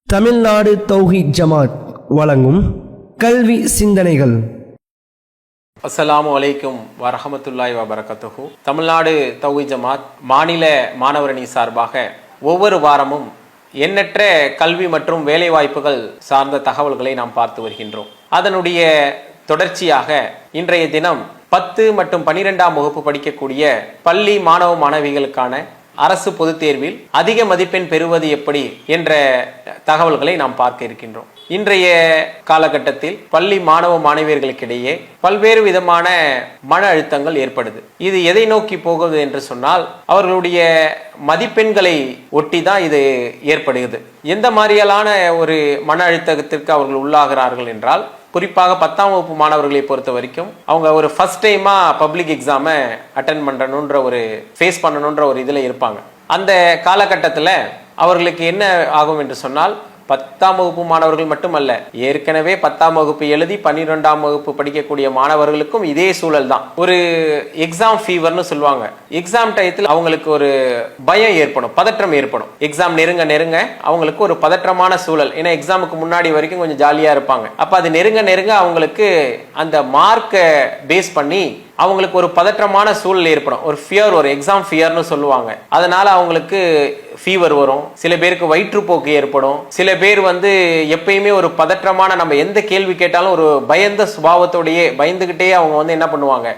தமிழ்நாடு தௌஹீத் ஜமாத் வழங்கும் கல்வி சிந்தனைகள். அஸ்ஸலாமு அலைக்கும் வரஹமத்துல்லாஹி வபரகாத்துஹு. தமிழ்நாடு தௌஹீத் ஜமாத் மாநில மாணவரணி சார்பாக ஒவ்வொரு வாரமும் எண்ணற்ற கல்வி மற்றும் வேலைவாய்ப்புகள் சார்ந்த தகவல்களை நாம் பார்த்து வருகின்றோம். அதனுடைய தொடர்ச்சியாக இன்றைய தினம் 10 மற்றும் 12ஆம் வகுப்பு படிக்கக்கூடிய பள்ளி மாணவ மாணவிகளுக்கான அரசு பொதுத் தேர்வில் அதிக மதிப்பெண் பெறுவது எப்படி என்ற தகவல்களை நாம் பார்க்க இருக்கின்றோம். இன்றைய காலகட்டத்தில் பள்ளி மாணவ மாணவியர்களுக்கிடையே பல்வேறு விதமான மன அழுத்தங்கள் ஏற்படுது. இது எதை நோக்கி போகுது என்று சொன்னால், அவர்களுடைய மதிப்பெண்களை ஒட்டி தான் இது ஏற்படுகிறது. எந்த மாதிரியான ஒரு மன அழுத்தத்திற்கு அவர்கள் உள்ளாகிறார்கள் என்றால், குறிப்பாக 10ஆம் வகுப்பு மாணவர்களை பொறுத்த வரைக்கும் அவங்க ஒரு ஃபர்ஸ்ட் டைமா பப்ளிக் எக்ஸாமை அட்டன் பண்ணணுன்ற ஒரு ஃபேஸ் பண்ணணுன்ற ஒரு இதில் இருப்பாங்க. அந்த காலகட்டத்தில் அவர்களுக்கு என்ன ஆகும் என்று சொன்னால், 10ஆம் வகுப்பு மாணவர்கள் மட்டுமல்ல, ஏற்கனவே 10ஆம் வகுப்பு எழுதி 12ஆம் வகுப்பு படிக்கக்கூடிய மாணவர்களுக்கும் இதே சூழல் தான். ஒரு எக்ஸாம் ஃபீவர்னு சொல்லுவாங்க. எக்ஸாம் டயத்தில் அவங்களுக்கு ஒரு பயம் ஏற்படும், பதற்றம் ஏற்படும். எக்ஸாம் நெருங்க நெருங்க அவங்களுக்கு ஒரு பதற்றமான சூழல். ஏன்னா எக்ஸாமுக்கு முன்னாடி வரைக்கும் கொஞ்சம் ஜாலியா இருப்பாங்க. அப்ப அது நெருங்க நெருங்க அவங்களுக்கு அந்த மார்க்கை பேஸ் பண்ணி அவங்களுக்கு ஒரு பதற்றமான சூழல் ஏற்படும். ஒரு ஃபியர், ஒரு எக்ஸாம் ஃபியர்னு சொல்லுவாங்க. அதனால அவங்களுக்கு ஃபீவர் வரும். சில பேருக்கு வயிற்றுப்போக்கு ஏற்படும். சில பேர் எப்பயுமே ஒரு பதற்றமான, நம்ம எந்த கேள்வி கேட்டாலும் ஒரு பயந்த சுபாவத்தோடையே பயந்துகிட்டே அவங்க என்ன பண்ணுவாங்க,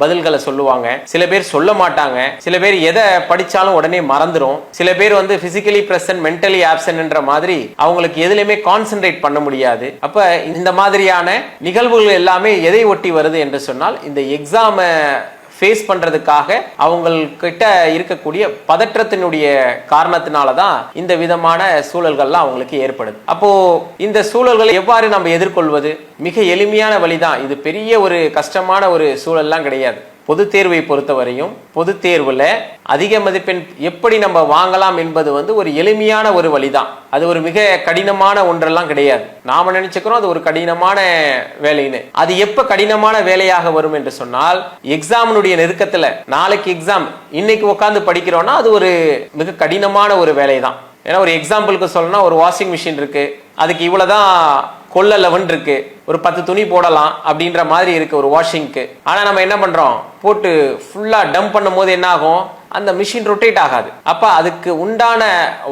பதில்களை சொல்லுவாங்க. சில பேர் சொல்ல மாட்டாங்க. சில பேர் எதை படிச்சாலும் உடனே மறந்துடும். சில பேர் பிசிக்கலி பிரசன்ட் மென்டலி ஆப்சன்ட் என்ற மாதிரி அவங்களுக்கு எதுலையுமே கான்சென்ட்ரேட் பண்ண முடியாது. அப்ப இந்த மாதிரியான நிகழ்வுகள் எல்லாமே எதை ஒட்டி வருது என்று சொன்னால், இந்த எக்ஸாம ஃபேஸ் பண்றதுக்காக அவங்கள்கிட்ட இருக்கக்கூடிய பதற்றத்தினுடைய காரணத்தினாலதான் இந்த விதமான சூழல்கள்லாம் அவங்களுக்கு ஏற்படுது. அப்போ இந்த சூழல்களை எவ்வாறு நம்ம எதிர்கொள்வது? மிக எளிமையான வழிதான். இது பெரிய ஒரு கஷ்டமான ஒரு சூழல்லாம் கிடையாது. பொது தேர்வை பொறுத்தவரையும் பொது தேர்வுல அதிக மதிப்பெண் எப்படி நம்ம வாங்கலாம் என்பது ஒரு எளிமையான ஒரு வழிதான். அது ஒரு மிக கடினமான ஒன்றெல்லாம் கிடையாது. நாம நினைச்சுக்கிறோம் அது ஒரு கடினமான வேலைன்னு. அது எப்ப கடினமான வேலையாக வரும் என்று சொன்னால், எக்ஸாமினுடைய நெருக்கத்துல, நாளைக்கு எக்ஸாம், இன்னைக்கு உட்கார்ந்து படிக்கிறோம்னா அது ஒரு மிக கடினமான ஒரு வேலை தான். ஏன்னா ஒரு எக்ஸாம்பிளுக்கு சொல்லணும்னா, ஒரு வாஷிங் மிஷின் இருக்கு, அதுக்கு இவ்வளவுதான் கொள்ள லெவன் இருக்கு, ஒரு 10 துணி போடலாம் அப்படின்ற மாதிரி இருக்கு ஒரு வாஷிங்க்கு. ஆனா நம்ம என்ன பண்றோம், போட்டு ஃபுல்லா டம்ப் பண்ணும் போது என்ன ஆகும், அந்த மிஷின் ரொட்டேட் ஆகாது. அப்ப அதுக்கு உண்டான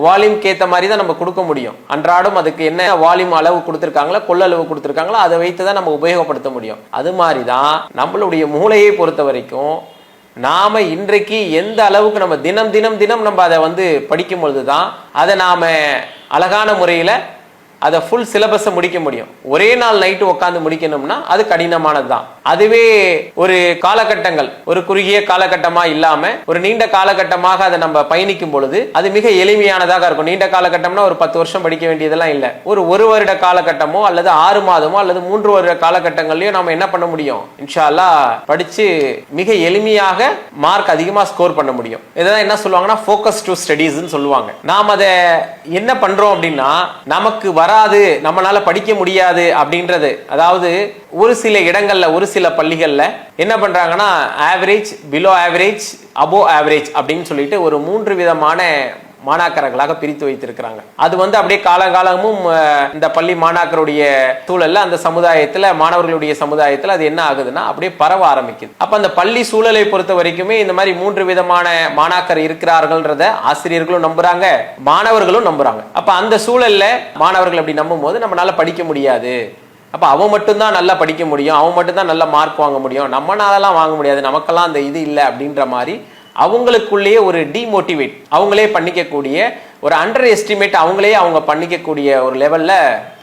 வால்யூம் ஏத்த மாதிரி தான் நம்ம கொடுக்க முடியும். அன்றாடம் அதுக்கு என்ன வால்யூம் அளவு கொடுத்திருக்காங்களோ, கொள்ளளவு கொடுத்திருக்காங்களோ, அதை வைத்து தான் நம்ம உபயோகப்படுத்த முடியும். அது மாதிரிதான் நம்மளுடைய மூளையை பொறுத்த வரைக்கும் நாம இன்றைக்கு எந்த அளவுக்கு நம்ம தினம் தினம் தினம் நம்ம அதை படிக்கும் பொழுதுதான் அதை நாம அழகான முறையில அதை ஃபுல் சிலபஸை முடிக்க முடியும். ஒரே நாள் நைட்டு உட்காந்து முடிக்கணும்னா அது கடினமானதுதான். அதுவே ஒரு காலகட்டங்கள், ஒரு குறுகிய காலகட்டமா இல்லாம ஒரு நீண்ட காலகட்டமாக அதை நம்ம பயணிக்கும் பொழுது அது மிக எளிமையானதாக இருக்கும். நீண்ட காலகட்டம்னா ஒரு 10 வருஷம் படிக்க வேண்டியதெல்லாம் இல்லை. ஒரு வருட காலகட்டமோ அல்லது 6 மாதமோ அல்லது 3 வருட காலகட்டங்கள்லயும் நம்ம என்ன பண்ண முடியும், இன்ஷா அல்லாஹ் படிச்சு மிக எளிமையாக மார்க் அதிகமா ஸ்கோர் பண்ண முடியும். இதான் என்ன சொல்லுவாங்கன்னா ஃபோக்கஸ் டு ஸ்டடீஸ்ன்னு சொல்லுவாங்க. நாம் அதை என்ன பண்றோம் அப்படின்னா, நமக்கு வராது, நம்மளால படிக்க முடியாது அப்படின்றது, அதாவது ஒரு சில இடங்கள்ல, ஒரு சில பள்ளிகள்ல என்ன பண்றாங்கன்னா, average, below average, above average அப்படின்னு சொல்லிட்டு ஒரு 3 விதமான மாணாக்கர்களாக பிரித்து வைத்திருக்கிறாங்க. அது அப்படியே காலகாலமும் இந்த பள்ளி மாணாக்கருடைய சூழல்ல, அந்த சமுதாயத்துல, மாணவர்களுடைய சமுதாயத்துல அது என்ன ஆகுதுன்னா அப்படியே பரவ ஆரம்பிக்குது. அப்ப அந்த பள்ளி சூழலை பொறுத்த வரைக்குமே இந்த மாதிரி 3 விதமான மாணாக்கர் இருக்கிறார்கள்ன்றத ஆசிரியர்களும் நம்புறாங்க, மாணவர்களும் நம்புறாங்க. அப்ப அந்த சூழல்ல மாணவர்கள் அப்படி நம்பும் போது நம்மளால படிக்க முடியாது, அப்ப அவன் மட்டும்தான் நல்லா படிக்க முடியும், அவன் மட்டும்தான் நல்ல மார்க் வாங்க முடியும், நம்மளாலலாம் வாங்க முடியாது, நமக்கெல்லாம் அந்த இது இல்லை அப்படின்ற மாதிரி அவங்களுக்குள்ளேயே ஒரு டிமோட்டிவேட் அவங்களே பண்ணிக்கக்கூடிய, ஒரு அண்டர் எஸ்டிமேட் அவங்க பண்ணிக்கக்கூடிய ஒரு லெவல்ல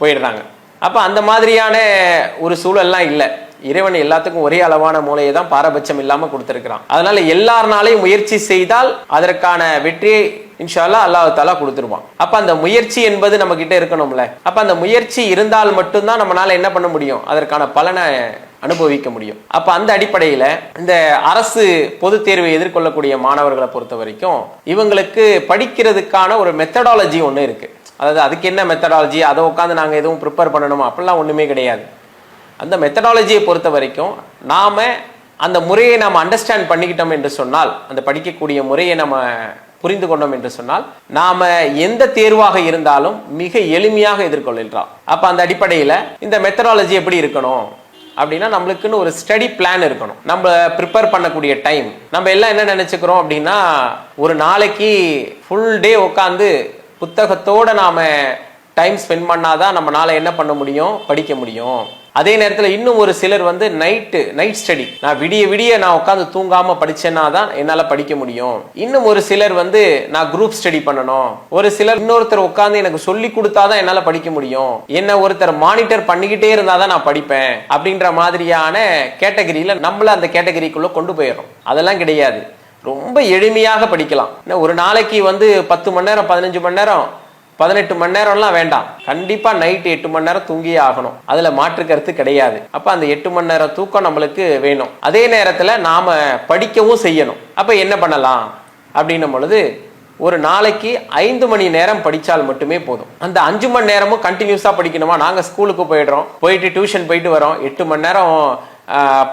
போயிடுறாங்க. அப்ப அந்த மாதிரியான ஒரு சூழல்லாம் இல்லை. இறைவன் எல்லாத்துக்கும் ஒரே அளவான மூளையை தான் பாரபட்சம் இல்லாம கொடுத்திருக்கிறான். அதனால எல்லாருனாலையும் முயற்சி செய்தால் அதற்கான வெற்றியை இன்ஷா அல்லாஹ் அல்லாஹ் தஆலா கொடுத்துருவான். அப்ப அந்த முயற்சி என்பது நம்ம கிட்ட இருக்கணும்ல. அப்ப அந்த முயற்சி இருந்தால் மட்டும்தான் நம்மளால என்ன பண்ண முடியும், அதற்கான பலனை அனுபவிக்க முடியும். அப்ப அந்த அடிப்படையில இந்த அரசு பொது தேர்வை எதிர்கொள்ளக்கூடிய மாணவர்களை பொறுத்த வரைக்கும் இவங்களுக்கு படிக்கிறதுக்கான ஒரு மெத்தடாலஜி ஒண்ணு இருக்கு. அதாவது அதுக்கு என்ன மெத்தடாலஜி, அதை உட்காந்து நாங்க எதுவும் ப்ரிப்பேர் பண்ணணுமா அப்படிலாம் ஒண்ணுமே கிடையாது. அந்த மெத்தடாலஜியை பொறுத்த வரைக்கும் நாம அந்த முறையை நம்ம அண்டர்ஸ்டாண்ட் பண்ணிக்கிட்டோம் என்று சொன்னால், அந்த படிக்கக்கூடிய முறையை நம்ம புரிந்து கொண்டோம் என்று சொன்னால் நாம எந்த தேர்வாக இருந்தாலும் மிக எளிமையாக எதிர்கொள்ளலாம். அப்ப அந்த அடிப்படையில் இந்த மெத்தடாலஜி எப்படி இருக்கணும் அப்படின்னா, நம்மளுக்குன்னு ஒரு ஸ்டடி பிளான் இருக்கணும். நம்ம ப்ரிப்பேர் பண்ணக்கூடிய டைம், நம்ம எல்லாம் என்ன நினைச்சுக்கிறோம் அப்படின்னா, ஒரு நாளைக்கு ஃபுல் டே உட்காந்து புத்தகத்தோட நாம டைம் ஸ்பெண்ட் பண்ணாதான் நம்மளால என்ன பண்ண முடியும், படிக்க முடியும். அதே நேரத்தில் இன்னும் ஒரு சிலர் வந்து நைட் ஸ்டடி, நான் விடிய நான் உட்காந்து தூங்காம படிச்சேன்னா தான் என்னால படிக்க முடியும். இன்னும் ஒரு சிலர் வந்து நான் குரூப் ஸ்டடி பண்ணணும். ஒரு சிலர் இன்னொருத்தர் உட்காந்து எனக்கு சொல்லி கொடுத்தாதான் என்னால படிக்க முடியும், என்ன ஒருத்தர் மானிட்டர் பண்ணிக்கிட்டே இருந்தாதான் நான் படிப்பேன் அப்படின்ற மாதிரியான கேட்டகரியில நம்மள அந்த கேட்டகரிக்குள்ள கொண்டு போயிடும். அதெல்லாம் கிடையாது. ரொம்ப எளிமையாக படிக்கலாம். ஒரு நாளைக்கு வந்து 10 மணி நேரம் 15 மணி நேரம் 18 மணி நேரம்லாம் வேண்டாம். கண்டிப்பா நைட் 8 மணி நேரம் தூங்கியே ஆகணும். அதுல மாற்று கருத்து கிடையாது. அப்ப அந்த 8 மணி நேரம் தூக்கம் நம்மளுக்கு வேணும். அதே நேரத்துல நாம படிக்கவும் செய்யணும். அப்ப என்ன பண்ணலாம் அப்படின்னும் பொழுது, ஒரு நாளைக்கு 5 மணி நேரம் படிச்சால் மட்டுமே போதும். அந்த 5 மணி நேரமும் கண்டினியூஸா படிக்கணுமா? நாங்க ஸ்கூலுக்கு போயிட்டு டியூஷன் போயிட்டு வரோம். 8 மணி நேரம்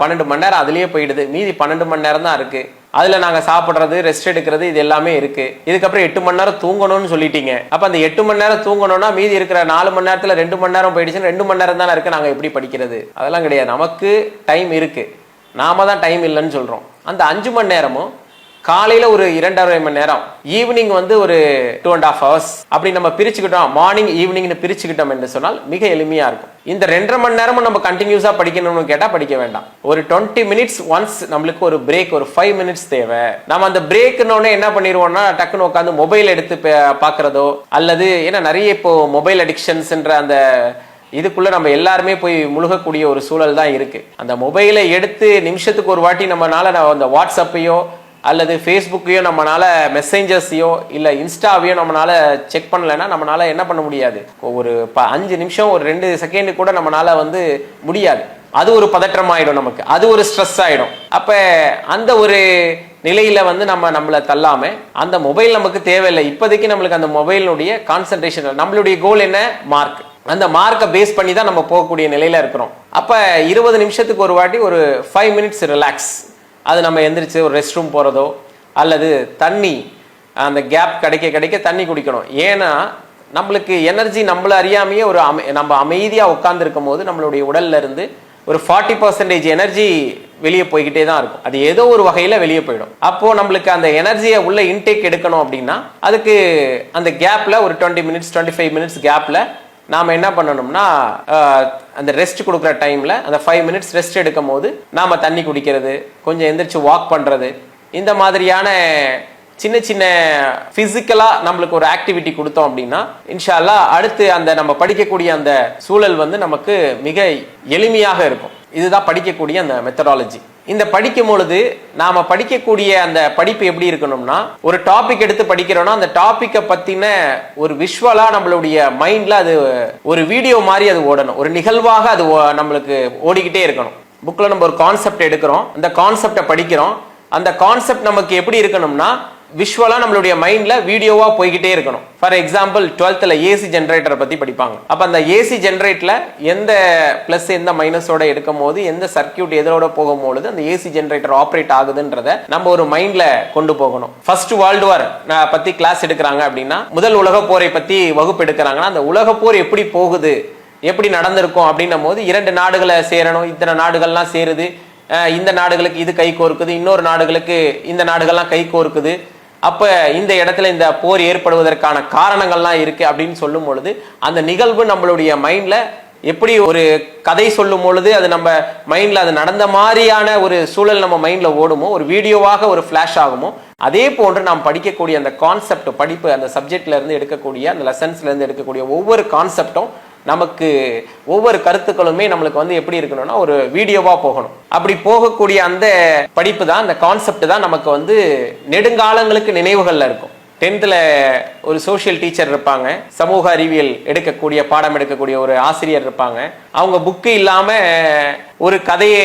12 மணி நேரம் அதுலயே போயிடுது. மீதி 12 மணி நேரம் தான் இருக்கு. அதுல நாங்க சாப்பிடுறது, ரெஸ்ட் எடுக்கிறது, இது எல்லாமே இருக்கு. இதுக்கப்புறம் 8 மணி நேரம் தூங்கணும்னு சொல்லிட்டீங்க. அப்ப அந்த 8 மணி நேரம் தூங்கணும்னா மீதி இருக்கிற 4 மணி நேரத்துல 2 மணி நேரம் போயிடுச்சுன்னா 2 மணி நேரம் தானே இருக்கு. நாங்க எப்படி படிக்கிறது? அதெல்லாம் கிடையாது. நமக்கு டைம் இருக்கு, நாம தான் டைம் இல்லைன்னு சொல்றோம். அந்த 5 மணி நேரமும் காலையில ஒரு 2.5 மணி நேரம், ஈவினிங் வந்து ஒரு 2.5 hours அப்படி நம்ம பிரிச்சுக்கிட்டோம். மார்னிங் ஈவினிங்னு பிரிச்சுக்கிட்டோம் என்று சொன்னால் மிக எளிமையா இருக்கும். இந்த 2.5 மணி நேரமும் நம்ம கண்டினியூஸா படிக்கணும்னு கேட்டா படிக்க வேண்டாம். ஒரு 20 minutes ஒன்ஸ் நம்மளுக்கு ஒரு பிரேக், ஒரு 5 minutes தேவை. நம்ம அந்த பிரேக்னோடனே என்ன பண்ணிடுவோம்னா, டக்குன்னு உட்காந்து மொபைல் எடுத்து பாக்குறதோ, அல்லது ஏன்னா நிறைய இப்போ மொபைல் அடிக்ஷன்ஸ்ன்ற அந்த இதுக்குள்ள நம்ம எல்லாருமே போய் முழுகக்கூடிய ஒரு சூழல் தான் இருக்கு. அந்த மொபைலை எடுத்து நிமிஷத்துக்கு ஒரு வாட்டி நம்மளால அந்த வாட்ஸ்அப்பையோ அல்லது ஃபேஸ்புக்கையோ நம்மளால மெசேஞ்சர்ஸையோ இல்லை இன்ஸ்டாவையோ நம்மளால செக் பண்ணலைன்னா நம்மளால என்ன பண்ண முடியாது. ஒரு 5 நிமிஷம் ஒரு 2 செகண்ட் கூட நம்மளால வந்து முடியாது. அது ஒரு பதற்றம் ஆயிடும், நமக்கு அது ஒரு ஸ்ட்ரெஸ் ஆயிடும். அப்ப அந்த ஒரு நிலையில வந்து நம்மள தள்ளாம, அந்த மொபைல் நமக்கு தேவையில்லை இப்போதைக்கு. நம்மளுக்கு அந்த மொபைலுடைய கான்சென்ட்ரேஷன், நம்மளுடைய கோல் என்ன, மார்க். அந்த மார்க்கை பேஸ் பண்ணி தான் நம்ம போகக்கூடிய நிலையில இருக்கிறோம். அப்ப 20 நிமிஷத்துக்கு ஒரு வாட்டி ஒரு 5 minutes ரிலாக்ஸ், அது நம்ம எந்திரிச்சு ஒரு ரெஸ்ட் ரூம் போகிறதோ அல்லது தண்ணி, அந்த கேப் கிடைக்க தண்ணி குடிக்கணும். ஏன்னா நம்மளுக்கு எனர்ஜி நம்மள அறியாமையே நம்ம அமைதியாக உட்கார்ந்துருக்கும் போது நம்மளுடைய உடல்ல இருந்து ஒரு 40% எனர்ஜி வெளியே போய்கிட்டே தான் இருக்கும். அது ஏதோ ஒரு வகையில் வெளியே போயிடும். அப்போ நம்மளுக்கு அந்த எனர்ஜியை உள்ள இன்டேக் எடுக்கணும் அப்படின்னா அதுக்கு அந்த கேப்ல ஒரு 20 minutes 25 minutes கேப்ல நாம என்ன பண்ணணும்னா, அந்த ரெஸ்ட் கொடுக்குற டைம்ல அந்த 5 minutes ரெஸ்ட் எடுக்கும் போது நாம தண்ணி குடிக்கிறது, கொஞ்சம் எந்திரிச்சு வாக் பண்றது, இந்த மாதிரியான சின்ன சின்ன பிசிக்கலா நம்மளுக்கு ஒரு ஆக்டிவிட்டி கொடுத்தோம் அப்படின்னா இன்ஷா அல்லாஹ் அடுத்து அந்த நம்ம படிக்கக்கூடிய அந்த சூழல் வந்து நமக்கு மிக எளிமையாக இருக்கும். இதுதான் படிக்கக்கூடிய அந்த மெத்தடாலஜி. இந்த படிக்கும் பொழுது நாம படிக்கக்கூடிய அந்த படிப்பு எப்படி இருக்கணும்னா, ஒரு டாபிக் எடுத்து படிக்கிறோம்னா அந்த டாபிக்கை பத்தின ஒரு விஷுவலா நம்மளுடைய மைண்ட்ல அது ஒரு வீடியோ மாதிரி அது ஓடணும், ஒரு நிகழ்வாக அது நம்மளுக்கு ஓடிக்கிட்டே இருக்கணும். புக்ல நம்ம ஒரு கான்செப்ட் எடுக்கிறோம், அந்த கான்செப்டை படிக்கிறோம், அந்த கான்செப்ட் நமக்கு எப்படி இருக்கணும்னா விஷுவலா நம்மளுடைய மைண்ட்ல வீடியோவா போய்கிட்டே இருக்கணும். ஃபார் எக்ஸாம்பிள் 12th ஏசி ஜெனரேட்டரை பத்தி படிப்பாங்க. அப்ப அந்த ஏசி ஜெனரேட்டர்ல எந்த பிளஸ் எந்த மைனஸோட எடுக்கும் போது எந்த சர்க்கியூட் எதோட போகும்போது அந்த ஏசி ஜெனரேட்டர் ஆப்ரேட் ஆகுதுன்றத நம்ம ஒரு மைண்ட்ல கொண்டு போகணும். ஃபர்ஸ்ட் வேர்ல்டு வார் பத்தி கிளாஸ் எடுக்கிறாங்க அப்படின்னா, முதல் உலக போரை பத்தி வகுப்பு எடுக்கிறாங்கன்னா அந்த உலக போர் எப்படி போகுது, எப்படி நடந்திருக்கும் அப்படின்னும் போது 2 நாடுகளை சேரணும், இத்தனை நாடுகள்லாம் சேருது, இந்த நாடுகளுக்கு இது கை கோர்க்குது, இன்னொரு நாடுகளுக்கு இந்த நாடுகள்லாம் கை கோர்க்குது, அப்ப இந்த இடத்துல இந்த போர் ஏற்படுவதற்கான காரணங்கள்லாம் இருக்கு அப்படின்னு சொல்லும் பொழுது அந்த நிகழ்வு நம்மளுடைய மைண்ட்ல எப்படி ஒரு கதை சொல்லும் பொழுது அது நம்ம மைண்ட்ல அது நடந்த மாதிரியான ஒரு சூழல் நம்ம மைண்ட்ல ஓடுமோ, ஒரு வீடியோவாக ஒரு ஃபிளாஷ் ஆகுமோ, அதே போன்று நாம் படிக்கக்கூடிய அந்த கான்செப்ட் படிப்பு, அந்த சப்ஜெக்ட்ல இருந்து எடுக்கக்கூடிய அந்த லெசன்ஸ்ல இருந்து எடுக்கக்கூடிய ஒவ்வொரு கான்செப்டும் நமக்கு ஒவ்வொரு கருத்துக்களுமே நம்மளுக்கு வந்து எப்படி இருக்கணும்னா ஒரு வீடியோவா போகணும். அப்படி போகக்கூடிய அந்த படிப்பு தான், அந்த கான்செப்ட் தான் நமக்கு வந்து நெடுங்காலங்களுக்கு நினைவுகள்ல இருக்கும். 10th ஒரு சோசியல் டீச்சர் இருப்பாங்க, சமூக அறிவியல் எடுக்கக்கூடிய பாடம் எடுக்கக்கூடிய ஒரு ஆசிரியர் இருப்பாங்க. அவங்க புக்கு இல்லாம ஒரு கதையை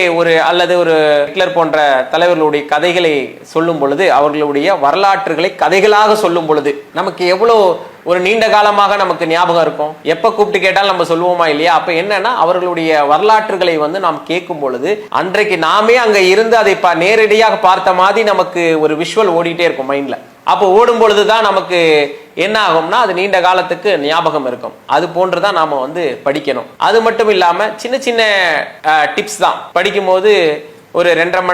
அல்லது ஒரு ஹிட்லர் போன்ற தலைவர்களுடைய கதைகளை சொல்லும் பொழுது, அவர்களுடைய வரலாற்றுகளை கதைகளாக சொல்லும் பொழுது நமக்கு எவ்வளவு ஒரு நீண்ட காலமாக நமக்கு ஞாபகம் இருக்கும். எப்ப கூப்பிட்டு கேட்டாலும் நம்ம சொல்லுவோமா இல்லையா? அப்ப என்னன்னா, அவர்களுடைய வரலாற்றுகளை நாம் கேட்கும் பொழுது அன்றைக்கு நாமே அங்க இருந்து அதை நேரடியாக பார்த்த மாதிரி நமக்கு ஒரு விஷுவல் ஓடிட்டே இருக்கும் மைண்ட்ல. அப்போ ஓடும் பொழுதுதான் நமக்கு என்ன ஆகும்னா, அது நீண்ட காலத்துக்கு ஞாபகம் இருக்கும். அது போன்றுதான் நாம படிக்கணும். அது மட்டும் இல்லாம சின்ன சின்ன டிப்ஸ் தான். படிக்கும் போது ஒரு 2.5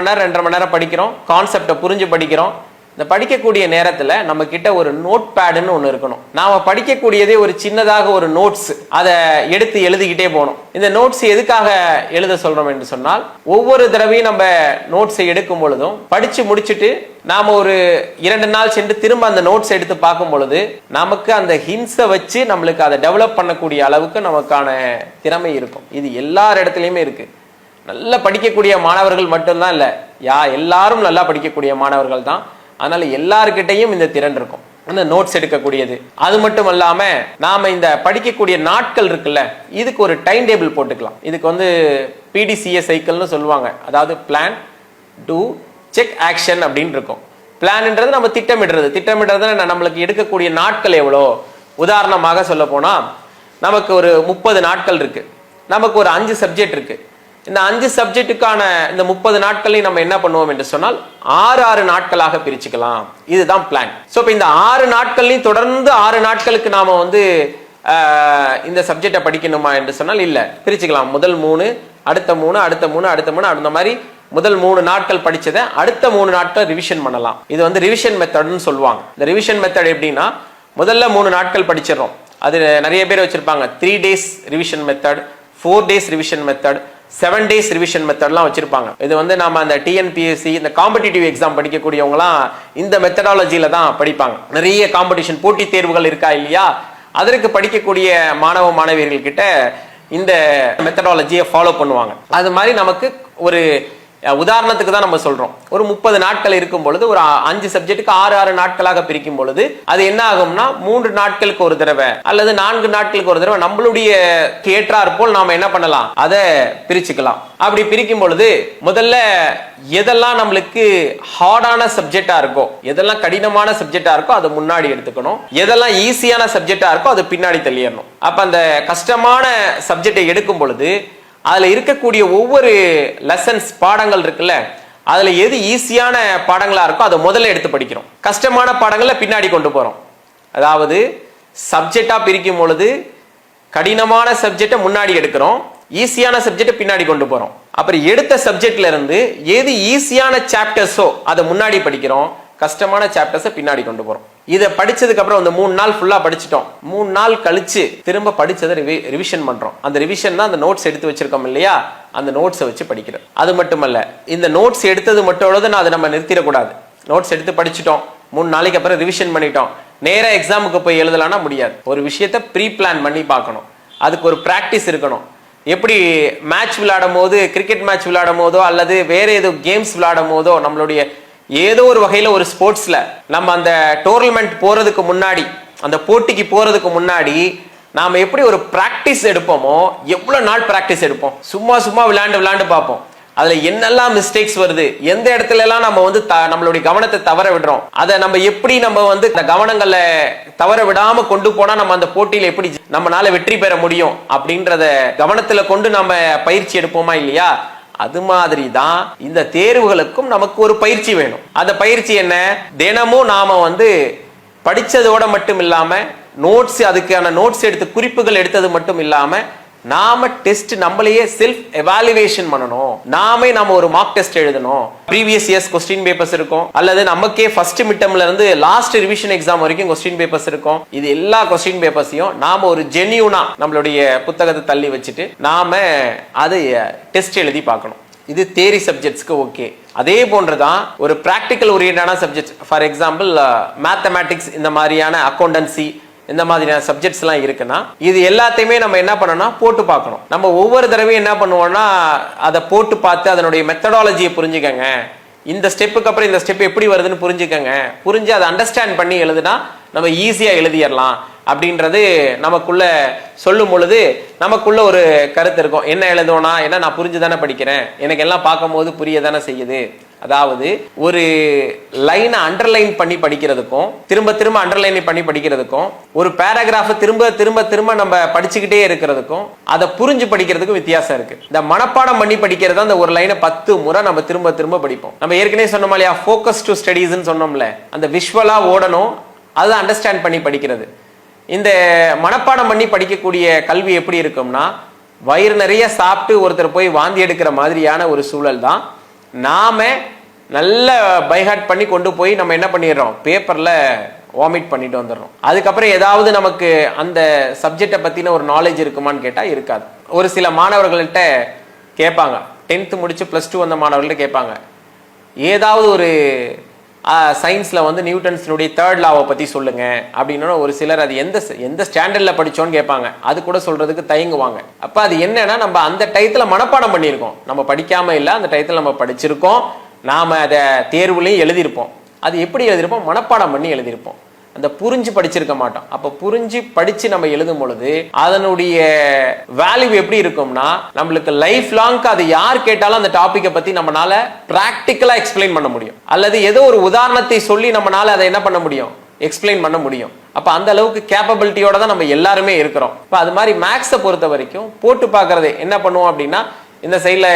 மணி நேரம் படிக்கிறோம், கான்செப்டை புரிஞ்சு படிக்கிறோம். இந்த படிக்கக்கூடிய நேரத்துல நம்ம கிட்ட ஒரு நோட் பேடுன்னு ஒண்ணு இருக்கணும். நாம படிக்கக்கூடியதே ஒரு சின்னதாக ஒரு நோட்ஸ், அதை எடுத்து எழுதிக்கிட்டே போகணும். இந்த நோட்ஸ் எதுக்காக எழுத சொல்றோம் என்று சொன்னால், ஒவ்வொரு தடவையும் நம்ம நோட்ஸை எடுக்கும் பொழுதும் படிச்சு முடிச்சுட்டு நாம ஒரு 2 நாள் சென்று திரும்ப அந்த நோட்ஸ் எடுத்து பார்க்கும் பொழுது நமக்கு அந்த ஹின்ஸை வச்சு நம்மளுக்கு அதை டெவலப் பண்ணக்கூடிய அளவுக்கு நமக்கான திறமை இருக்கும். இது எல்லார் இடத்துலயுமே இருக்கு. நல்லா படிக்கக்கூடிய மாணவர்கள் மட்டும்தான் இல்ல, எல்லாரும் நல்லா படிக்கக்கூடிய மாணவர்கள் தான். அதனால எல்லார்கிட்டையும் இந்த திறன் இருக்கும், இந்த நோட்ஸ் எடுக்கக்கூடியது. அது மட்டும் இல்லாம நாம இந்த படிக்கக்கூடிய நாட்கள் இருக்குல்ல, இதுக்கு ஒரு டைம் டேபிள் போட்டுக்கலாம். இதுக்கு PDCA சைக்கிள்னு சொல்லுவாங்க. அதாவது பிளான், டூ, செக், ஆக்ஷன் அப்படின்னு இருக்கும். பிளான்ன்றது நம்ம திட்டமிடுறது நம்மளுக்கு எடுக்கக்கூடிய நாட்கள் எவ்வளோ. உதாரணமாக சொல்ல போனா, நமக்கு ஒரு 30 நாட்கள் இருக்கு, நமக்கு ஒரு 5 சப்ஜெக்ட் இருக்கு. இந்த 5 சப்ஜெக்டுக்கான இந்த 30 நாட்களையும் நம்ம என்ன பண்ணுவோம் என்று சொன்னால் 6 நாட்களாக பிரிச்சுக்கலாம். இதுதான் பிளான். சோ இப்ப இந்த 6 நாட்கள்லையும் தொடர்ந்து 6 நாட்களுக்கு நாம இந்த சப்ஜெக்டை படிக்கணுமா என்று சொன்னால் இல்ல, பிரிச்சுக்கலாம். முதல் 3, அடுத்த 3, அடுத்த 3, அடுத்த 3, அந்த மாதிரி முதல் 3 நாட்கள் படிச்சதை அடுத்த 3 நாட்கள் ரிவிஷன் பண்ணலாம். இது ரிவிஷன் மெத்தட்னு சொல்லுவாங்க. இந்த ரிவிஷன் மெத்தட் எப்படின்னா, முதல்ல 3 நாட்கள் படிச்சிடறோம். அது நிறைய பேர் வச்சிருப்பாங்க. 3 days revision method, 4 days revision method, 7 days revision மெத்தட்லாம் வச்சிருப்பாங்க. இது நாம அந்த TNPSC இந்த காம்படிட்டிவ் எக்ஸாம் படிக்கக்கூடியவங்கலாம் இந்த மெத்தடாலஜியில தான் படிப்பாங்க. நிறைய காம்படிஷன் போட்டி தேர்வுகள் இருக்கா இல்லையா, அதற்கு படிக்கக்கூடிய மாணவ மாணவியர்கள் கிட்ட இந்த மெத்தடாலஜியை ஃபாலோ பண்ணுவாங்க. அது மாதிரி நமக்கு ஒரு உதாரணத்துக்கு தான் நம்ம சொல்றோம். ஒரு 30 நாட்கள் இருக்கும் பொழுது ஒரு 5 சப்ஜெக்ட்டுக்கு 6 நாட்களாக பிரிக்கும் பொழுது அது என்ன ஆகும்னா, 3 நாட்களுக்கு ஒரு தடவை அல்லது 4 நாட்களுக்கு ஒரு தடவை நம்மளுடைய ஏற்றாற் போல் நாம என்ன பண்ணலாம், அதை பிரிச்சுக்கலாம். அப்படி பிரிக்கும் பொழுது முதல்ல எதெல்லாம் நம்மளுக்கு ஹார்டான சப்ஜெக்டா இருக்கோ, எதெல்லாம் கடினமான சப்ஜெக்டா இருக்கோ அதை முன்னாடி எடுத்துக்கணும். எதெல்லாம் ஈஸியான சப்ஜெக்டா இருக்கோ அதை பின்னாடி தள்ளிடணும். அப்ப அந்த கஷ்டமான சப்ஜெக்டை எடுக்கும் பொழுது அதுல இருக்கக்கூடிய ஒவ்வொரு லெசன்ஸ் பாடங்கள் இருக்குல்ல, அதுல எது ஈஸியான பாடங்களா இருக்கோ அதை முதல்ல எடுத்து படிக்கிறோம். கஷ்டமான பாடங்களை பின்னாடி கொண்டு போறோம். அதாவது சப்ஜெக்டா பிரிக்கும் பொழுது கடினமான சப்ஜெக்டை முன்னாடி எடுக்கிறோம், ஈஸியான சப்ஜெக்டை பின்னாடி கொண்டு போறோம். அப்புறம் எடுத்த சப்ஜெக்ட்ல இருந்து எது ஈஸியான சாப்டர்ஸோ அதை முன்னாடி படிக்கிறோம், கஷ்டமான சாப்டர்ஸை பின்னாடி கொண்டு போறோம். இதை படிச்சதுக்கு அப்புறம் அந்த 3 நாள் ஃபுல்லா படிச்சிட்டோம். 3 நாள் கழிச்சு திரும்ப படிச்சதை ரிவிஷன் பண்றோம். அந்த ரிவிஷன் தான் அந்த நோட்ஸ் எடுத்து வச்சிருக்கோம் இல்லையா, அந்த நோட்ஸை வச்சு படிக்கிறோம். அது மட்டுமல்ல, இந்த நோட்ஸ் எடுத்தது மட்டும் அதை நம்ம நிறுத்திடக்கூடாது. நோட்ஸ் எடுத்து படிச்சுட்டோம், 3 நாளைக்கு அப்புறம் ரிவிஷன் பண்ணிட்டோம், நேரா எக்ஸாமுக்கு போய் எழுதலாம்னா முடியாது. ஒரு விஷயத்தை ப்ரீ பிளான் பண்ணி பார்க்கணும். அதுக்கு ஒரு பிராக்டிஸ் இருக்கணும். எப்படி மேட்ச் விளையாடும் போது, கிரிக்கெட் மேட்ச் விளையாடும் போதோ அல்லது வேற ஏதோ கேம்ஸ் விளையாடும் போதோ, நம்மளுடைய ஏதோ ஒரு வகையில ஒரு ஸ்போர்ட்ஸ்ல நம்ம அந்த டோர்னமெண்ட் போறதுக்கு முன்னாடி, அந்த போட்டிக்கு போறதுக்கு முன்னாடி நாம எப்படி ஒரு பிராக்டிஸ் எடுப்போமோ, எவ்வளவு நாள் பிராக்டிஸ் எடுப்போம். சும்மா விளையாண்டு பார்ப்போம். அதுல என்னெல்லாம் மிஸ்டேக்ஸ் வருது, எந்த இடத்துல எல்லாம் நம்ம நம்மளுடைய கவனத்தை தவற விடுறோம், அதை நம்ம எப்படி நம்ம இந்த கவனங்களை தவற விடாம கொண்டு போனா நம்ம அந்த போட்டியில எப்படி நம்மளால வெற்றி பெற முடியும் அப்படின்றத கவனத்துல கொண்டு நம்ம பயிற்சி எடுப்போமா இல்லையா. அது மாதிரி தான் இந்த தேர்வுகளுக்கும் நமக்கு ஒரு பயிற்சி வேணும். அந்த பயிற்சி என்ன, தினமும் நாம படிச்சதோட மட்டும் இல்லாம நோட்ஸ், அதுக்கான நோட்ஸ் எடுத்து குறிப்புகள் எடுத்தது மட்டும் இல்லாம நாம டெஸ்ட் நம்மளையே செல்ஃப் எவாலுவேஷன் பண்ணணும். நாம ஒரு மார்க் டெஸ்ட் எழுதணும். ப்ரீவியஸ் இயர்ஸ் கொஸ்டின் பேப்பர்ஸ் இருக்கும், அல்லது நமக்கே ஃபர்ஸ்ட் மிட் டர்ம்ல இருந்து லாஸ்ட் ரிவிஷன் எக்ஸாம் வரைக்கும் கொஸ்டின் பேப்பர்ஸ் இருக்கும். இது எல்லா கொஸ்டின் பேப்பர்ஸையும் நாம ஒரு ஜெனியூனா நம்மளுடைய புத்தகத்தை தள்ளி வச்சுட்டு நாம அதை டெஸ்ட் எழுதி பார்க்கணும். இது தியரி சப்ஜெக்ட்ஸ்க்கு ஓகே. அதே போன்றுதான் ஒரு பிராக்டிக்கல் ஓரியன்டான சப்ஜெக்ட், ஃபார் எக்ஸாம்பிள் மேத்தமேட்டிக்ஸ், இந்த மாதிரியான அக்கௌண்டன்சி, இந்த மாதிரியான சப்ஜெக்ட்ஸ் எல்லாம் இருக்குன்னா இது எல்லாத்தையுமே நம்ம என்ன பண்ணணும், போட்டு பார்க்கணும். நம்ம ஒவ்வொரு தடவையும் என்ன பண்ணுவோம்னா அதை போட்டு பார்த்து அதனுடைய மெத்தடாலஜியை புரிஞ்சுக்கங்க. இந்த ஸ்டெப்புக்கு அப்புறம் இந்த ஸ்டெப் எப்படி வருதுன்னு புரிஞ்சுக்கங்க. புரிஞ்சு அதை அண்டர்ஸ்டாண்ட் பண்ணி எழுதுனா நம்ம ஈஸியா எழுதிடலாம். அப்படின்றது நமக்குள்ள சொல்லும் பொழுது நமக்குள்ள ஒரு கருத்து இருக்கும். என்ன எழுதுவோனா, என்ன நான் புரிஞ்சுதானே படிக்கிறேன், எனக்கு எல்லாம் பார்க்கும் போது புரியதானே செய்யுது. அதாவது ஒரு லைனை அண்டர்லைன் பண்ணி படிக்கிறதுக்கும் திரும்ப திரும்ப அண்டர்லைன் பண்ணி படிக்கிறதுக்கும் ஒரு பேராகிராஃபை திரும்ப திரும்ப திரும்ப நம்ம படிச்சுக்கிட்டே இருக்கிறதுக்கும் அதை புரிஞ்சு படிக்கிறதுக்கும் வித்தியாசம் இருக்கு. இந்த மனப்பாடம் பண்ணி படிக்கிறது அந்த ஒரு லைனை 10 முறை நம்ம திரும்ப திரும்ப படிப்போம். நம்ம ஏற்கனவே சொன்னோம் இல்லையா, ஃபோக்கஸ் டு ஸ்டடீஸ்ன்னு சொன்னோம்ல, அந்த விஷுவலா ஓடணும், அதை அண்டர்ஸ்டாண்ட் பண்ணி படிக்கிறது. இந்த மனப்பாடம் பண்ணி படிக்கக்கூடிய கல்வி எப்படி இருக்கும்னா, வயிறு நிறைய சாப்பிட்டு ஒருத்தர் போய் வாந்தி எடுக்கிற மாதிரியான ஒரு சூழல் தான். நாம நல்ல பைஹார்ட் பண்ணி கொண்டு போய் நம்ம என்ன பண்ணிடுறோம், பேப்பர்ல வாமிட் பண்ணிட்டு வந்துடுறோம். அதுக்கப்புறம் ஏதாவது நமக்கு அந்த சப்ஜெக்டை பத்தின ஒரு நாலேஜ் இருக்குமான்னு கேட்டா இருக்காது. ஒரு சில மாணவர்கள்ட்ட கேட்பாங்க, 10th முடிச்சு +2 வந்த மாணவர்கள்ட்ட கேட்பாங்க, ஏதாவது ஒரு சயின்ஸ்ல வந்து நியூட்டன்ஸினுடைய 3rd லாவை பத்தி சொல்லுங்க அப்படின்னா, ஒரு சிலர் அது எந்த ஸ்டாண்டர்ட்ல படிச்சோன்னு கேட்பாங்க. அது கூட சொல்றதுக்கு தயங்குவாங்க. அப்ப அது என்னன்னா, நம்ம அந்த டயத்துல மனப்பாடம் பண்ணியிருக்கோம், நம்ம படிக்காம இல்லை, அந்த டயத்துல நம்ம படிச்சிருக்கோம், நாம அதை தேர்வுலையும் எழுதியிருப்போம். அது எப்படி எழுதியிருப்போம், மனப்பாடம் பண்ணி எழுதியிருப்போம், அந்த புரிஞ்சு படிச்சிருக்க மாட்டோம். அப்ப புரிஞ்சு படிச்சு நம்ம எழுதும் பொழுது அதனுடைய வேல்யூ எப்படி இருக்கும்னா, நம்மளுக்கு லைஃப் லாங்க்கு அது யார் கேட்டாலும் அந்த டாபிக்கை பத்தி நம்மளால பிராக்டிக்கலா எக்ஸ்பிளைன் பண்ண முடியும், அல்லது ஏதோ ஒரு உதாரணத்தை சொல்லி நம்மளால அதை என்ன பண்ண முடியும், எக்ஸ்பிளைன் பண்ண முடியும். அப்ப அந்த அளவுக்கு கேப்பபிலிட்டியோட தான் நம்ம எல்லாருமே இருக்கிறோம். இப்ப அது மாதிரி மேக்ஸை பொறுத்த வரைக்கும் போட்டு பார்க்கறது என்ன பண்ணுவோம் அப்படின்னா, இந்த சைட்ல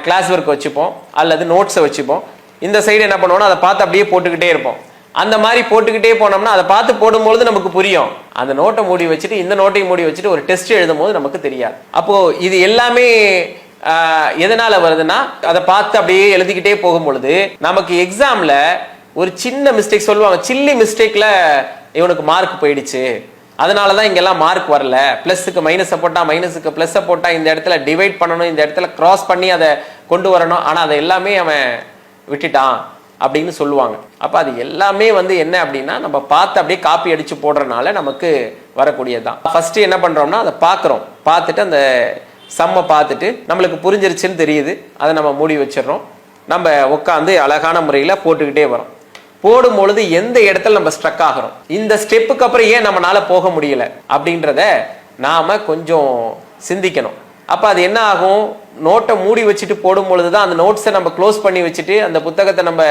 கிளாஸ் ஒர்க் வச்சுப்போம் அல்லது நோட்ஸை வச்சுப்போம், இந்த சைடு என்ன பண்ணுவோம்னா அதை பார்த்து அப்படியே போட்டுக்கிட்டே இருப்போம். அந்த மாதிரி போட்டுக்கிட்டே போனோம்னா அதை பார்த்து போடும்போது நமக்கு புரியும். அந்த நோட்டை மூடி வச்சுட்டு இந்த நோட்டையும் மூடி வச்சுட்டு ஒரு டெஸ்ட் எழுதும் போது நமக்கு தெரியாது. அப்போ இது எல்லாமே எதனால வருதுன்னா, அதை பார்த்து அப்படியே எழுதிக்கிட்டே போகும் பொழுது நமக்கு எக்ஸாம்ல ஒரு சின்ன மிஸ்டேக் சொல்லுவாங்க, சில்லி மிஸ்டேக்ல இவனுக்கு மார்க் போயிடுச்சு, அதனாலதான் இங்கெல்லாம் மார்க் வரல, பிளஸுக்கு மைனஸை போட்டா மைனஸுக்கு பிளஸை போட்டா இந்த இடத்துல டிவைட் பண்ணணும், இந்த இடத்துல கிராஸ் பண்ணி அதை கொண்டு வரணும், ஆனா அதை எல்லாமே அவன் விட்டுட்டான் அப்படின்னு சொல்லுவாங்க. அப்ப அது எல்லாமே வந்து என்ன அப்படின்னா, நம்ம பார்த்து அப்படியே காப்பி அடிச்சு போடுறதுனால நமக்கு வரக்கூடியதுதான். ஃபர்ஸ்ட் என்ன பண்றோம்னா, அதை பார்க்குறோம், பார்த்துட்டு அந்த சம்மை பார்த்துட்டு நம்மளுக்கு புரிஞ்சிருச்சுன்னு தெரியுது, அதை நம்ம மூடி வச்சிடறோம், நம்ம உட்காந்து அழகான முறையில் போட்டுக்கிட்டே வரோம். போடும்பொழுது எந்த இடத்துல நம்ம ஸ்ட்ரக் ஆகிறோம், இந்த ஸ்டெப்புக்கு அப்புறம் ஏன் நம்மளால போக முடியல அப்படின்றத நாம கொஞ்சம் சிந்திக்கணும். அப்ப அது என்ன ஆகும், நோட்டை மூடி வச்சுட்டு போடும் பொழுதுதான், அந்த நோட்ஸை நம்ம க்ளோஸ் பண்ணி வச்சுட்டு அந்த புத்தகத்தை நம்ம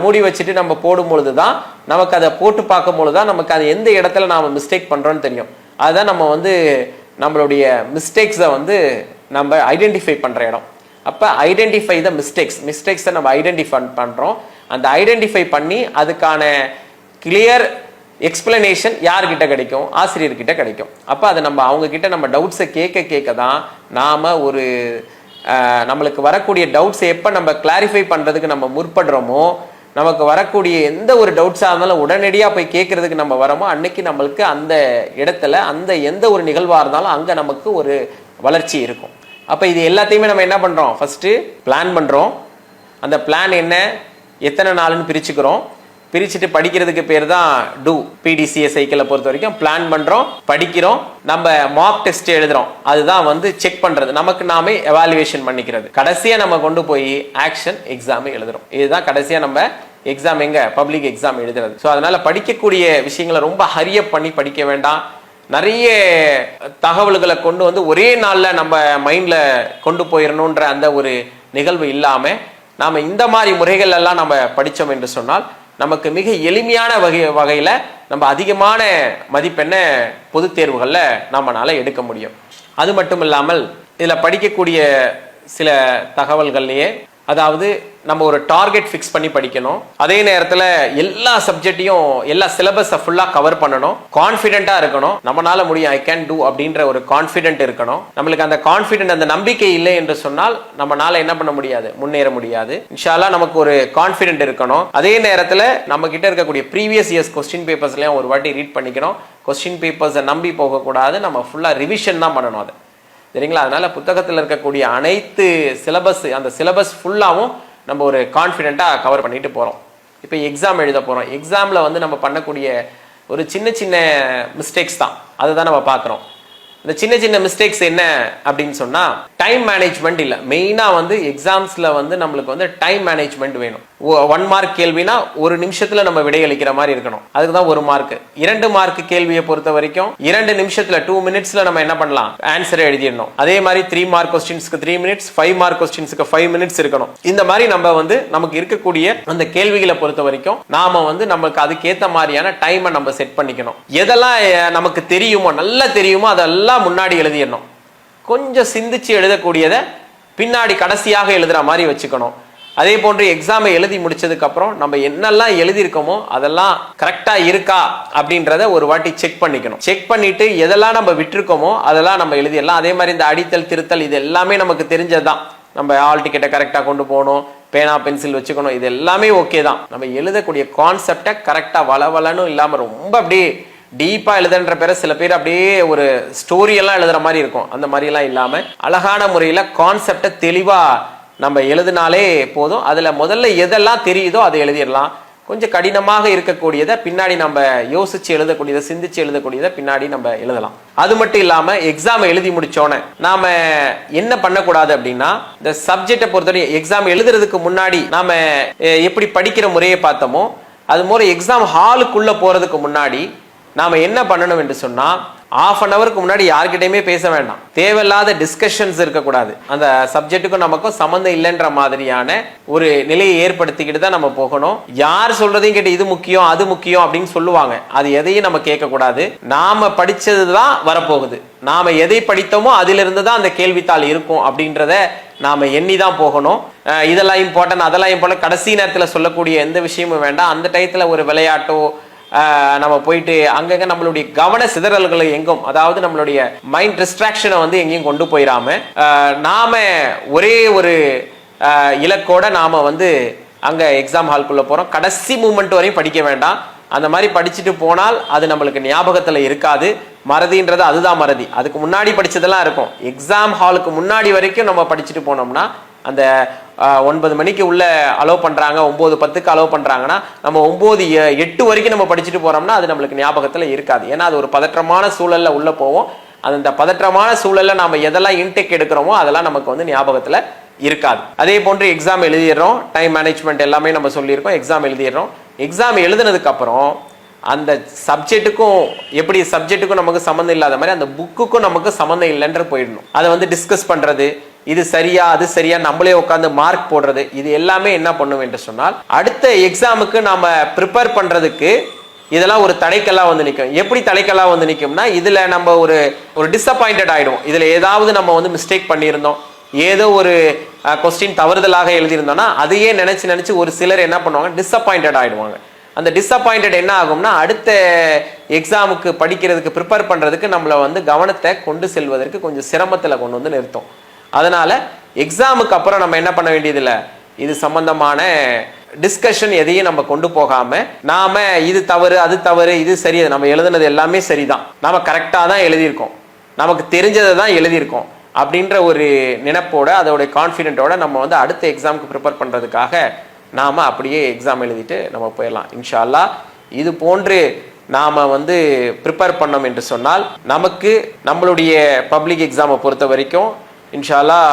மூடி வச்சுட்டு நம்ம போடும் பொழுதுதான் நமக்கு அதை போட்டு பார்க்கும் பொழுதுதான் நமக்கு அது எந்த இடத்துல நாம மிஸ்டேக் பண்றோம்னு தெரியும். அதுதான் நம்ம வந்து நம்மளுடைய மிஸ்டேக்ஸை வந்து நம்ம ஐடென்டிஃபை பண்ற இடம். அப்ப ஐடென்டிஃபை த மிஸ்டேக்ஸை நம்ம ஐடென்டிஃபை பண்றோம். அந்த ஐடென்டிஃபை பண்ணி அதுக்கான கிளியர் எக்ஸ்பிளனேஷன் யார்கிட்ட கிடைக்கும், ஆசிரியர்கிட்ட கிடைக்கும். அப்போ அதை நம்ம அவங்க கிட்ட நம்ம டவுட்ஸை கேட்க தான் நாம ஒரு நம்மளுக்கு வரக்கூடிய டவுட்ஸை எப்போ நம்ம கிளாரிஃபை பண்றதுக்கு நம்ம முற்படுறோமோ, நமக்கு வரக்கூடிய எந்த ஒரு டவுட்ஸாக இருந்தாலும் உடனடியாக போய் கேட்கறதுக்கு நம்ம வரோமோ, அன்னைக்கு நம்மளுக்கு அந்த இடத்துல அந்த எந்த ஒரு நிகழ்வாக இருந்தாலும் அங்கே நமக்கு ஒரு வளர்ச்சி இருக்கும். அப்போ இது எல்லாத்தையுமே நம்ம என்ன பண்றோம், ஃபர்ஸ்ட் பிளான் பண்றோம். அந்த பிளான் என்ன, எத்தனை நாள்னு பிரிச்சுக்கிறோம், பிரிச்சுட்டு படிக்கிறதுக்கு பேர் தான் டூ. PDCA சைக்கிளை பொறுத்த வரைக்கும் பிளான் பண்றோம், படிக்கிறோம், நம்ம மார்க் டெஸ்ட் எழுதுறோம், அதுதான் வந்து செக் பண்றது, நமக்கு நாமே எவாலுவேஷன் பண்ணிக்கிறது. கடைசியா நம்ம கொண்டு போய் ஆக்ஷன் எக்ஸாம் எழுதுறோம். இதுதான் கடைசியா நம்ம எக்ஸாம், எங்க பப்ளிக் எக்ஸாம் எழுதுறது. ஸோ அதனால படிக்கக்கூடிய விஷயங்களை ரொம்ப ஹரியப் பண்ணி படிக்க வேண்டாம். நிறைய தகவல்களை கொண்டு வந்து ஒரே நாள்ல நம்ம மைண்ட்ல கொண்டு போயிடணுன்ற அந்த ஒரு நிகழ்வு இல்லாம நாம இந்த மாதிரி முறைகள் எல்லாம் நம்ம படிச்சோம் என்று சொன்னால் நமக்கு மிக எளிமையான வகையில நம்ம அதிகமான மதிப்பெண்ணை பொது தேர்வுகள்ல நம்மளால எடுக்க முடியும். அது மட்டும் இல்லாமல் இதுல படிக்கக்கூடிய சில தகவல்கள்லயே, அதாவது நம்ம ஒரு டார்கெட் ஃபிக்ஸ் பண்ணி படிக்கணும், அதே நேரத்துல எல்லா சப்ஜெக்டையும் எல்லா சிலபஸை ஃபுல்லா கவர் பண்ணணும், கான்ஃபிடென்ட்டா இருக்கணும், நம்மளால முடியும், ஐ கேன் டூ அப்படின்ற ஒரு கான்ஃபிடென்ட் இருக்கணும். நம்மளுக்கு அந்த கான்ஃபிடென்ட், அந்த நம்பிக்கை இல்லை என்று சொன்னால் நம்மளால என்ன பண்ண முடியாது, முன்னேற முடியாது. இன்ஷா அல்லாஹ் நமக்கு ஒரு கான்ஃபிடென்ட் இருக்கணும். அதே நேரத்துல நம்ம கிட்ட இருக்கக்கூடிய ப்ரீவியஸ் இயர்ஸ் கொஸ்டின் பேப்பர்ஸ்லயும் ஒரு வாட்டி ரீட் பண்ணிக்கணும். கொஸ்டின் பேப்பர்ஸை நம்பி போகக்கூடாது, நம்ம ஃபுல்லா ரிவிஷன் தான் பண்ணணும் அது, சரிங்களா? அதனால புத்தகத்தில் இருக்கக்கூடிய அனைத்து சிலபஸ், அந்த சிலபஸ் ஃபுல்லாகவும் நம்ம ஒரு கான்ஃபிடென்ட்டாக கவர் பண்ணிட்டு போகிறோம். இப்போ எக்ஸாம் எழுத போகிறோம். எக்ஸாமில் வந்து நம்ம பண்ணக்கூடிய ஒரு சின்ன சின்ன மிஸ்டேக்ஸ் தான், அதுதான் நம்ம பார்க்குறோம். இந்த சின்ன சின்ன மிஸ்டேக்ஸ் என்ன அப்படின்னு சொன்னால், டைம் மேனேஜ்மெண்ட் இல்லை. மெயினாக வந்து எக்ஸாம்ஸில் வந்து நம்மளுக்கு வந்து டைம் மேனேஜ்மெண்ட் வேணும். 1 மார்க் கேள்வினா 1 நிமிஷத்துல நம்ம விடையளிக்கிற மாதிரி இருக்கணும். அதுக்கு தான் 1 மார்க். 2 மார்க் கேள்வியை பொறுத்த வரைக்கும் 2 நிமிஷத்துல 2 மினிட்ஸ்ல நம்ம என்ன பண்ணலாம், ஆன்சரை எழுதிடணும். அதே மாதிரி 3 மார்க் கொஸ்டின்ஸ்க்கு 3 மினிட்ஸ், 5 மார்க் கொஸ்டின்ஸ்க்கு 5 மினிட்ஸ் இருக்கணும். இந்த மாதிரி நம்ம நமக்கு இருக்கக்கூடிய அந்த கேள்விகளை பொறுத்த வரைக்கும் நாம நமக்கு அதுக்கேத்த மாதிரியான டைமை நம்ம செட் பண்ணிக்கணும். எதெல்லாம் நமக்கு தெரியுமோ, நல்லா தெரியுமோ அதெல்லாம் முன்னாடி எழுதிடணும். கொஞ்சம் சிந்திச்சு எழுதக்கூடியதை பின்னாடி கடைசியாக எழுதுற மாதிரி வச்சுக்கணும். அதே போன்று எக்ஸாமை எழுதி முடிச்சதுக்கு அப்புறம் நம்ம என்னெல்லாம் எழுதியிருக்கோமோ அதெல்லாம் கரெக்டா இருக்கா அப்படின்றத ஒரு வாட்டி செக் பண்ணிக்கணும். செக் பண்ணிட்டு எதெல்லாம் நம்ம விட்டுருக்கோமோ அதெல்லாம் நம்ம எழுதிடலாம். அதே மாதிரி இந்த அடித்தல் திருத்தல் இது எல்லாமே நமக்கு தெரிஞ்சதுதான். நம்ம ஆல் டிக்கெட்டை கரெக்டா கொண்டு போகணும், பேனா பென்சில் வச்சுக்கணும், இது எல்லாமே ஓகே தான். நம்ம எழுதக்கூடிய கான்செப்டை கரெக்டா வளவலன்னு இல்லாம ரொம்ப அப்படியே டீப்பா எழுதுன்ற பேர சில பேர் அப்படியே ஒரு ஸ்டோரி எல்லாம் எழுதுற மாதிரி இருக்கும். அந்த மாதிரி எல்லாம் இல்லாம அழகான முறையில கான்செப்டை தெளிவா நம்ம எழுதினாலே போதும். அதுல முதல்ல எதெல்லாம் தெரியுதோ அதை எழுதிடலாம். கொஞ்சம் கடினமாக இருக்கக்கூடியதை பின்னாடி நம்ம யோசிச்சு எழுதக்கூடியதை, சிந்திச்சு எழுதக்கூடியதை பின்னாடி நம்ம எழுதலாம். அது மட்டும் இல்லாம எக்ஸாம் எழுதி முடிச்சோன்னே நாம என்ன பண்ணக்கூடாது அப்படின்னா, இந்த சப்ஜெக்டை பொறுத்தவரை எக்ஸாம் எழுதுறதுக்கு முன்னாடி நாம எப்படி படிக்கிற முறையை பார்த்தோமோ அது மாதிரி எக்ஸாம் ஹாலுக்குள்ள போறதுக்கு முன்னாடி நாம என்ன பண்ணணும் என்று சொன்னா, 1/2 ஹவருக்கு முன்னாடி யார்கிட்டயுமே பேச வேண்டாம். தேவையில்லாத டிஸ்கஷன்ஸ் இருக்கக்கூடாது. அந்த சப்ஜெக்டுக்கும் நமக்கும் சம்மந்தம் இல்லைன்ற மாதிரியான ஒரு நிலையை ஏற்படுத்திக்கிட்டு தான் நம்ம போகணும். யார் சொல்றதையும் கேட்டு இது முக்கியம் அது முக்கியம் அப்படின்னு சொல்லுவாங்க. அது எதையும் நம்ம கேட்கக்கூடாது. நாம படிச்சதுதான் வரப்போகுது. நாம எதை படித்தோமோ அதிலிருந்து தான் அந்த கேள்வித்தாள் இருக்கும் அப்படின்றத நாம எண்ணி தான் போகணும். இதெல்லாம் இம்பார்ட்டன்ட் அதெல்லாம் இம்பார்ட்டன்ட் கடைசி நேரத்தில் சொல்லக்கூடிய எந்த விஷயமும் வேண்டாம். அந்த டயத்துல ஒரு விளையாட்டோ நம்ம போயிட்டு அங்கங்க நம்மளுடைய கவன சிதறல்களை எங்கும், அதாவது நம்மளுடைய மைண்ட் டிஸ்ட்ராக்ஷனை எங்கேயும் கொண்டு போயிடாம நாம ஒரே ஒரு இலக்கோட நாம அங்க எக்ஸாம் ஹால்குள்ள போறோம். கடைசி மூமெண்ட் வரையும் படிக்க வேண்டாம். அந்த மாதிரி படிச்சுட்டு போனால் அது நம்மளுக்கு ஞாபகத்துல இருக்காது. மறதின்றது அதுதான் மறதி. அதுக்கு முன்னாடி படிச்சதெல்லாம் இருக்கும். எக்ஸாம் ஹாலுக்கு முன்னாடி வரைக்கும் நம்ம படிச்சுட்டு போனோம்னா, அந்த 9 மணிக்கு உள்ள அலோவ் பண்றாங்க, 9:10க்கு அலோவ் பண்றாங்கன்னா நம்ம 9:08 வரைக்கும் நம்ம படிச்சுட்டு போறோம்னா அது நம்மளுக்கு ஞாபகத்துல இருக்காது. ஏன்னா அது ஒரு பதற்றமான சூழல்ல உள்ள போவோம். அந்த பதற்றமான சூழல்ல நாம எதெல்லாம் இன்டேக் எடுக்கிறோமோ அதெல்லாம் நமக்கு ஞாபகத்துல இருக்காது. அதே போன்று எக்ஸாம் எழுதிடுறோம். டைம் மேனேஜ்மெண்ட் எல்லாமே நம்ம சொல்லியிருக்கோம். எக்ஸாம் எழுதிடுறோம். எக்ஸாம் எழுதுனதுக்கு அப்புறம் அந்த சப்ஜெக்ட்டுக்கும் எப்படி சப்ஜெக்ட்டுக்கும் நமக்கு சம்மந்தம் இல்லாத மாதிரி அந்த புக்குக்கும் நமக்கு சம்மந்தம் இல்லைன்ற போயிடணும். அதை டிஸ்கஸ் பண்றது, இது சரியா அது சரியா நம்மளே உட்காந்து மார்க் போடுறது, இது எல்லாமே என்ன பண்ணும் என்று சொன்னால் அடுத்த எக்ஸாமுக்கு நாம ப்ரிப்பேர் பண்றதுக்கு இதெல்லாம் ஒரு தடைக்கெல்லாம் நிற்கும். எப்படி தடைக்கெல்லாம் நிற்கும்னா, இதுல நம்ம ஒரு டிசப்பாயிண்டட் ஆயிடுவோம். இதுல ஏதாவது நம்ம மிஸ்டேக் பண்ணியிருந்தோம், ஏதோ ஒரு கொஸ்டின் தவறுதலாக எழுதியிருந்தோம்னா அதையே நினைச்சு ஒரு சிலர் என்ன பண்ணுவாங்க, டிசப்பாயிண்டட் ஆயிடுவாங்க. அந்த டிசப்பாயிண்டட் என்ன ஆகும்னா அடுத்த எக்ஸாமுக்கு படிக்கிறதுக்கு ப்ரிப்பேர் பண்றதுக்கு நம்மள கவனத்தை கொண்டு செல்வதற்கு கொஞ்சம் சிரமத்தில் கொண்டு நிறுத்தும். அதனால எக்ஸாமுக்கு அப்புறம் நம்ம என்ன பண்ண வேண்டியதில்லை, இது சம்பந்தமான டிஸ்கஷன் எதையும் நம்ம கொண்டு போகாம நாம இது தவறு அது தவறு இது சரி, நம்ம எழுதுனது எல்லாமே சரிதான், நாம கரெக்டா தான் எழுதியிருக்கோம், நமக்கு தெரிஞ்சதை தான் எழுதியிருக்கோம் அப்படின்ற ஒரு நினைப்போட அதோட கான்ஃபிடென்ட்டோட நம்ம அடுத்த எக்ஸாமுக்கு ப்ரிப்பேர் பண்றதுக்காக நாம அப்படியே எக்ஸாம் எழுதிட்டு நம்ம போயிடலாம் இன்ஷா அல்லாஹ். இது போன்று நாம ப்ரிப்பேர் பண்ணோம் என்று சொன்னால் நமக்கு நம்மளுடைய பப்ளிக் எக்ஸாமை பொறுத்த வரைக்கும் இன்ஷா அல்லாஹ்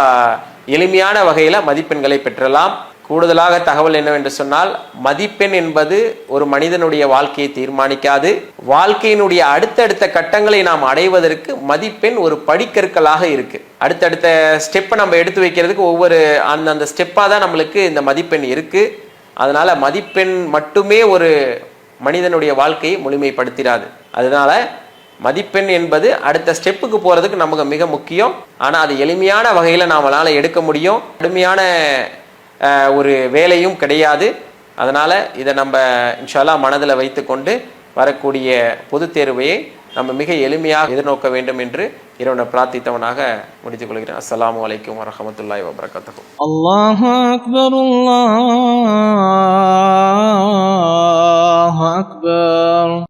எளிமையான வகையில மதிப்பெண்களை பெற்றலாம். கூடுதலாக தகவல் என்னவென்று சொன்னால், மதிப்பெண் என்பது ஒரு மனிதனுடைய வாழ்க்கையை தீர்மானிக்காது. வாழ்க்கையினுடைய அடுத்தடுத்த கட்டங்களை நாம் அடைவதற்கு மதிப்பெண் ஒரு படிக்கற்களாக இருக்கு. அடுத்தடுத்த ஸ்டெப்பை நம்ம எடுத்து வைக்கிறதுக்கு ஒவ்வொரு அந்த ஸ்டெப்பா தான் நம்மளுக்கு இந்த மதிப்பெண் இருக்கு. அதனால மதிப்பெண் மட்டுமே ஒரு மனிதனுடைய வாழ்க்கையை முழுமைப்படுத்திடாது. அதனால மதிப்பெண் என்பது அடுத்த ஸ்டெப்புக்கு போறதுக்கு நமக்கு மிக முக்கியம். ஆனா அது எளிமையான வகையில நாமளால எடுக்க முடியும். கடுமையான ஒரு வேலையும் கிடையாது. அதனால இதை நம்ம இன்ஷா அல்லாஹ் மனதில் வைத்துக்கொண்டு வரக்கூடிய பொது தேர்வையை நம்ம மிக எளிமையாக எதிர்நோக்க வேண்டும் என்று இறைவனை பிரார்த்தித்தவனாக முடித்துக் கொள்கிறேன். அஸ்ஸலாமு அலைக்கும் வரஹ்மத்துல்லாஹி வபரகாத்துஹு. அல்லாஹு அக்பர் அல்லாஹு அக்பர்.